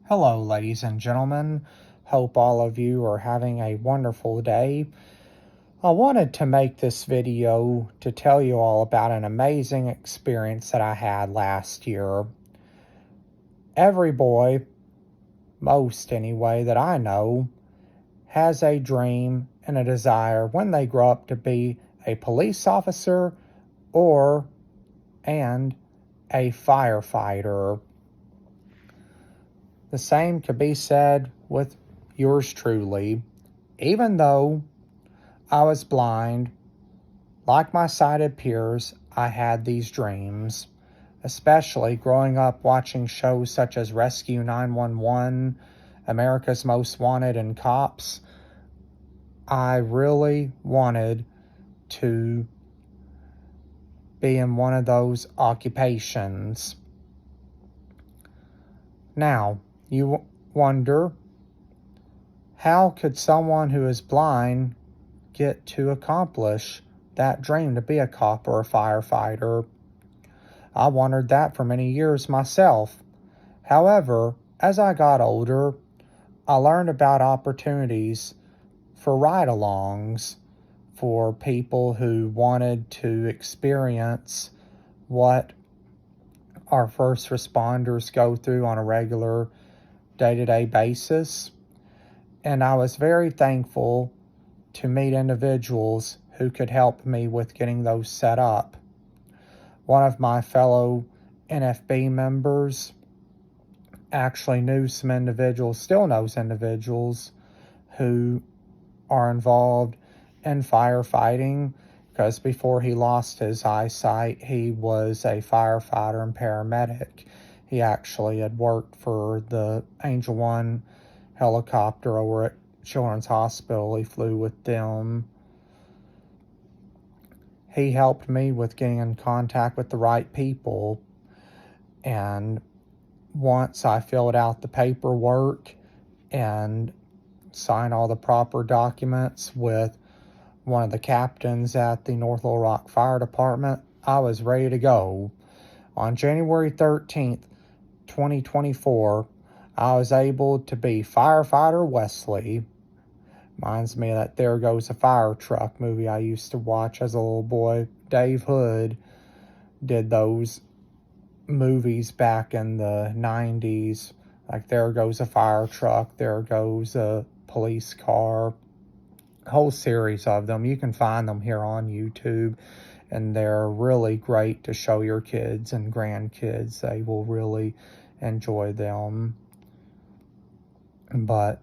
Hello, ladies and gentlemen. Hope all of you are having a wonderful day. I wanted to make this video to tell you all about an amazing experience that I had last year. Every boy, most anyway, that I know, has a dream and a desire when they grow up to be a police officer or and a firefighter. The same could be said with yours truly. Even though I was blind, like my sighted peers, I had these dreams, especially growing up watching shows such as Rescue 911, America's Most Wanted, and Cops. I really wanted to be in one of those occupations. Now, you wonder, how could someone who is blind get to accomplish that dream to be a cop or a firefighter? I wondered that for many years myself. However, as I got older, I learned about opportunities for ride-alongs for people who wanted to experience what our first responders go through on a regular day-to-day basis. And I was very thankful to meet individuals who could help me with getting those set up. One of my fellow NFB members actually knew some individuals, still knows individuals, who are involved in firefighting, because before he lost his eyesight, he was a firefighter and paramedic. He actually had worked for the Angel One helicopter over at Children's Hospital. He flew with them. He helped me with getting in contact with the right people, and once I filled out the paperwork and signed all the proper documents with one of the captains at the North Little Rock Fire Department, I was ready to go. On January 13th, 2024, I was able to be Firefighter Wesley. Reminds me of that There Goes a Fire Truck movie I used to watch as a little boy. Dave Hood did those movies back in the 90s. Like There Goes a Fire Truck, There Goes a Police Car. A whole series of them. You can find them here on YouTube. And they're really great to show your kids and grandkids. They will really enjoy them. But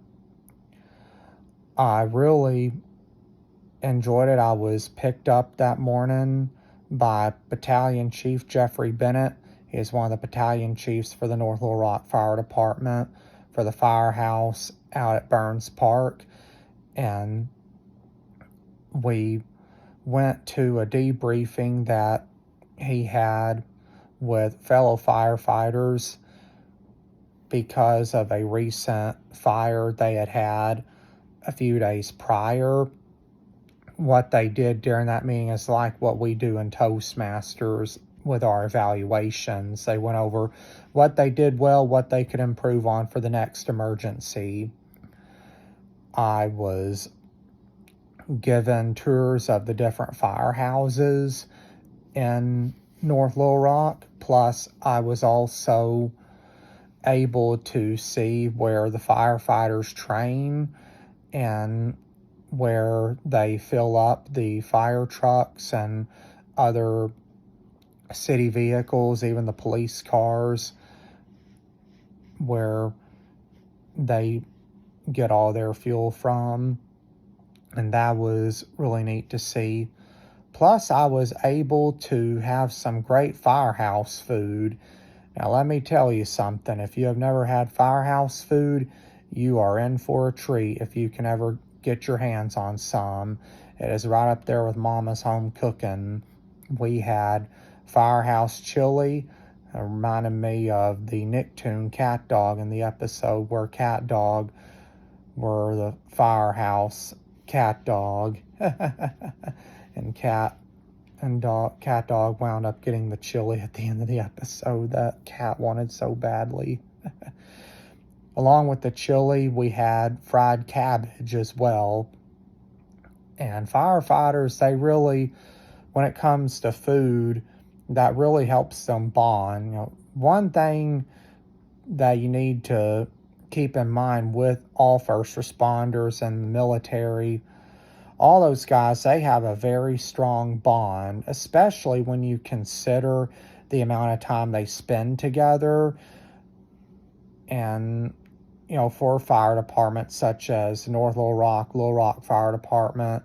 I really enjoyed it. I was picked up that morning by Battalion Chief Jeffrey Bennett. He is one of the battalion chiefs for the North Little Rock Fire Department, for the firehouse out at Burns Park. And we went to a debriefing that he had with fellow firefighters because of a recent fire they had had a few days prior. What they did during that meeting is like what we do in Toastmasters with our evaluations. They went over what they did well, what they could improve on for the next emergency. I was given tours of the different firehouses in North Little Rock. Plus, I was also able to see where the firefighters train and where they fill up the fire trucks and other city vehicles, even the police cars, where they get all their fuel from. And that was really neat to see. Plus, I was able to have some great firehouse food. Now, let me tell you something. If you have never had firehouse food, you are in for a treat if you can ever get your hands on some. It is right up there with Mama's home cooking. We had firehouse chili. It reminded me of the Nicktoon Cat Dog in the episode where Cat Dog were the firehouse cat dog. And Cat Dog wound up getting the chili at the end of the episode that Cat wanted so badly. Along with the chili, we had fried cabbage as well. And firefighters, they really, when it comes to food, that really helps them bond. One thing that you need to keep in mind with all first responders and the military, all those guys, they have a very strong bond, especially when you consider the amount of time they spend together. And, for fire departments such as North Little Rock Fire Department,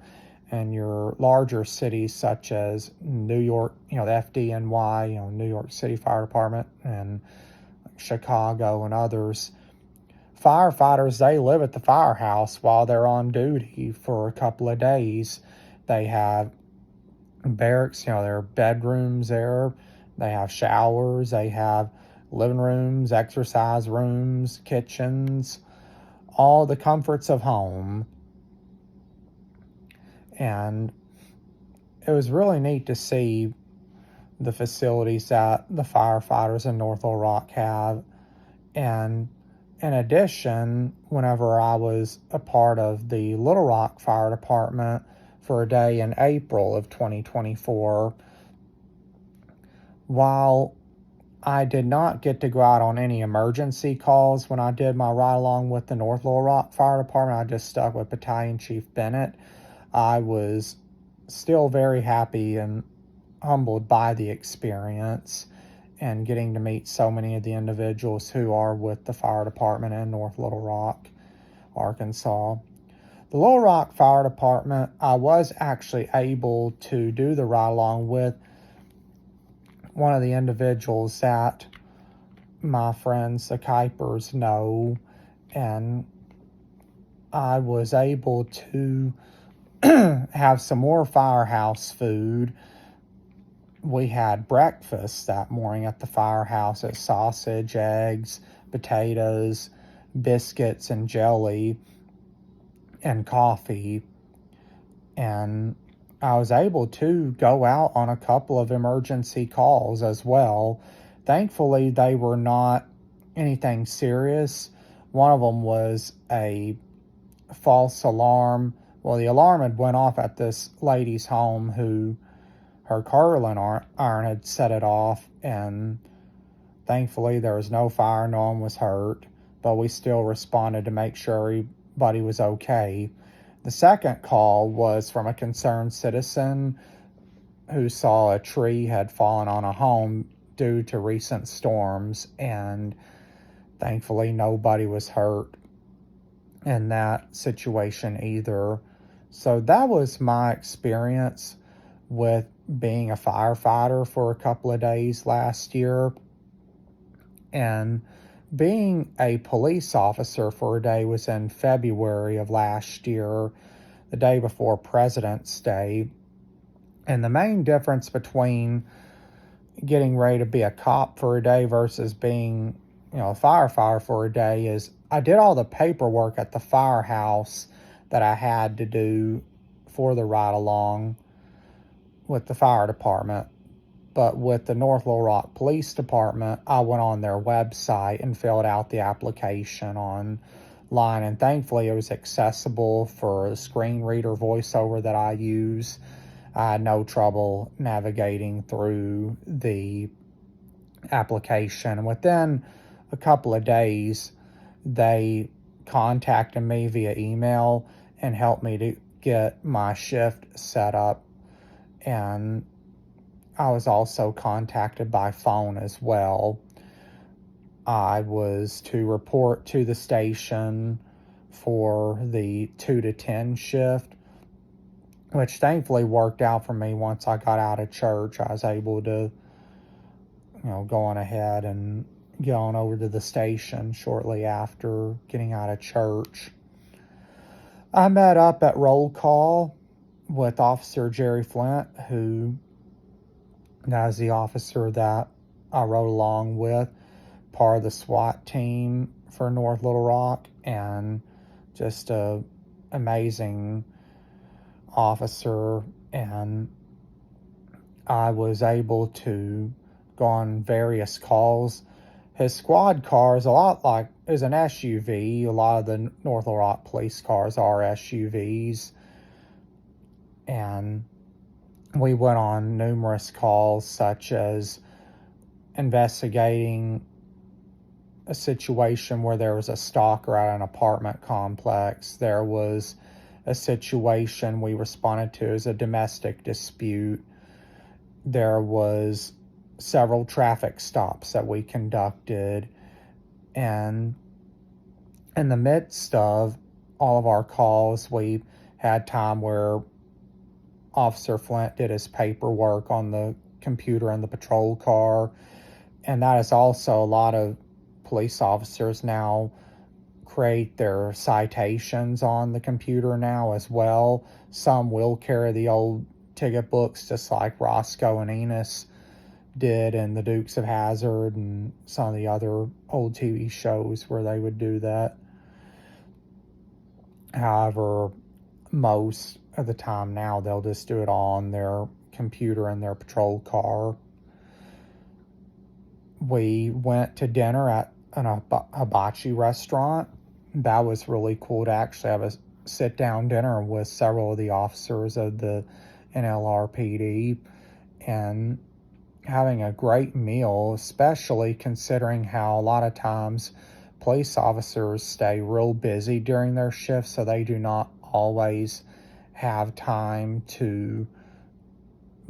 and your larger cities such as New York, the FDNY, New York City Fire Department, and Chicago and others, firefighters, they live at the firehouse while they're on duty for a couple of days. They have barracks, their bedrooms there. They have showers. They have living rooms, exercise rooms, kitchens, all the comforts of home. And it was really neat to see the facilities that the firefighters in North Little Rock have. And in addition, whenever I was a part of the Little Rock Fire Department for a day in April of 2024, while I did not get to go out on any emergency calls when I did my ride along with the North Little Rock Fire Department, I just stuck with Battalion Chief Bennett. I was still very happy and humbled by the experience and getting to meet so many of the individuals who are with the fire department in North Little Rock, Arkansas. The Little Rock Fire Department, I was actually able to do the ride along with one of the individuals that my friends, the Kuipers, know, and I was able to have some more firehouse food. We had breakfast that morning at the firehouse at sausage, eggs, potatoes, biscuits, and jelly, and coffee. And I was able to go out on a couple of emergency calls as well. Thankfully, they were not anything serious. One of them was a false alarm. Well, the alarm had went off at this lady's home who her curling iron had set it off, and thankfully there was no fire, no one was hurt, but we still responded to make sure everybody was okay. The second call was from a concerned citizen who saw a tree had fallen on a home due to recent storms, and thankfully nobody was hurt in that situation either. So that was my experience with being a firefighter for a couple of days last year. And being a police officer for a day was in February of last year, the day before President's Day. And the main difference between getting ready to be a cop for a day versus being, a firefighter for a day is I did all the paperwork at the firehouse that I had to do for the ride along with the fire department. But with the North Little Rock Police Department, I went on their website and filled out the application online. And thankfully, it was accessible for the screen reader voiceover that I use. I had no trouble navigating through the application. And within a couple of days, they contacted me via email and helped me to get my shift set up. And I was also contacted by phone as well. I was to report to the station for the 2 to 10 shift, which thankfully worked out for me. Once I got out of church, I was able to, go on ahead and get on over to the station shortly after getting out of church. I met up at roll call with Officer Jerry Flint, who is the officer that I rode along with, part of the SWAT team for North Little Rock, and just a amazing officer. And I was able to go on various calls, his squad car is a lot like, is an SUV. A lot of the North Little Rock police cars are SUVs. And we went on numerous calls, such as investigating a situation where there was a stalker at an apartment complex. There was a situation we responded to as a domestic dispute. There was several traffic stops that we conducted. And in the midst of all of our calls, we had time where Officer Flint did his paperwork on the computer in the patrol car. And that is also, a lot of police officers now create their citations on the computer now as well. Some will carry the old ticket books, just like Roscoe and Enos did in the Dukes of Hazzard and some of the other old TV shows where they would do that. However, most of the time now they'll just do it on their computer in their patrol car. We went to dinner at an hibachi restaurant. That was really cool to actually have a sit-down dinner with several of the officers of the NLRPD and having a great meal, especially considering how a lot of times police officers stay real busy during their shifts, so they do not always have time to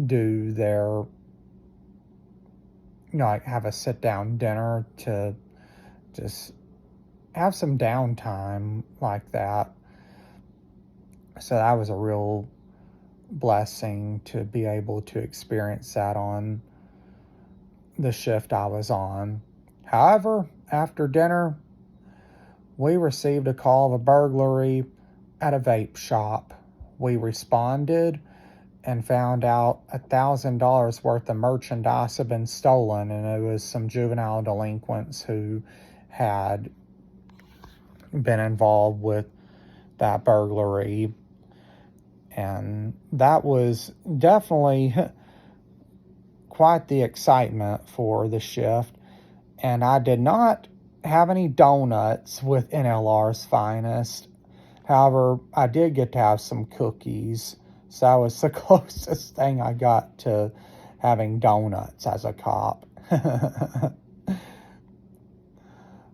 do their, like, have a sit-down dinner, to just have some downtime like that. So that was a real blessing to be able to experience that on the shift I was on. However, after dinner, we received a call of a burglary at a vape shop. We responded and found out $1,000 worth of merchandise had been stolen, and it was some juvenile delinquents who had been involved with that burglary. And that was definitely quite the excitement for the shift. And I did not have any donuts with NLR's finest. However, I did get to have some cookies. So that was the closest thing I got to having donuts as a cop.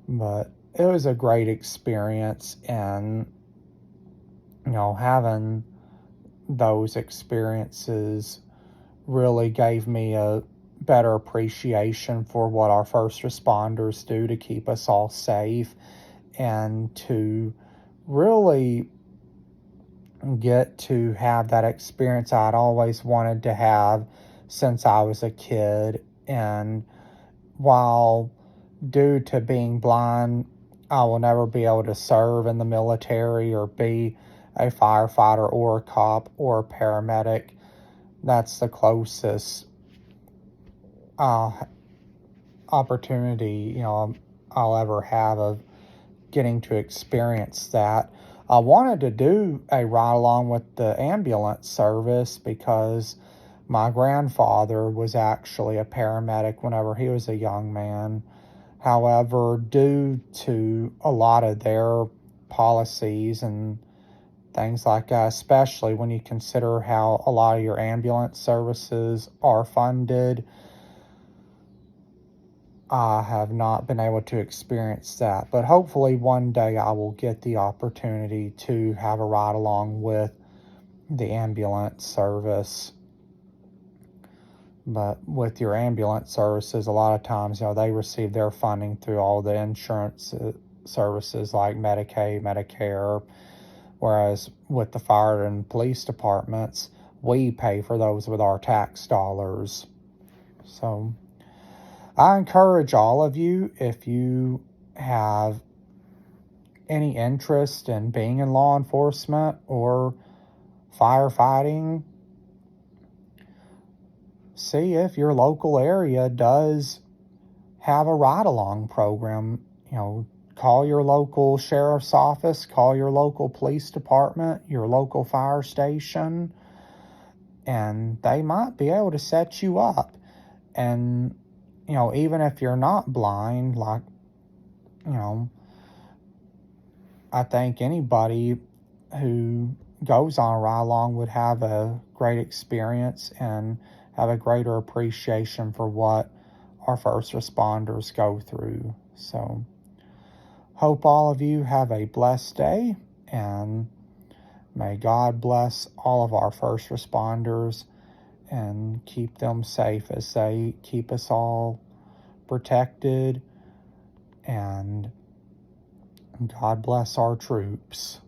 But it was a great experience, and, you know, having those experiences really gave me a better appreciation for what our first responders do to keep us all safe, and to really get to have that experience I'd always wanted to have since I was a kid. And while due to being blind, I will never be able to serve in the military or be a firefighter or a cop or a paramedic, that's the closest opportunity, you know, I'll ever have of getting to experience that. I wanted to do a ride along with the ambulance service because my grandfather was actually a paramedic whenever he was a young man. However, due to a lot of their policies and things like that, especially when you consider how a lot of your ambulance services are funded, I have not been able to experience that. But hopefully one day I will get the opportunity to have a ride along with the ambulance service. But with your ambulance services, a lot of times, you know, they receive their funding through all the insurance services like Medicaid, Medicare, whereas with the fire and police departments, we pay for those with our tax dollars. So I encourage all of you, if you have any interest in being in law enforcement or firefighting, see if your local area does have a ride-along program. You know, call your local sheriff's office, call your local police department, your local fire station, and they might be able to set you up. And you know, even if you're not blind, like, you know, I think anybody who goes on a ride along would have a great experience and have a greater appreciation for what our first responders go through. So, hope all of you have a blessed day, and may God bless all of our first responders and keep them safe as they keep us all protected. And God bless our troops.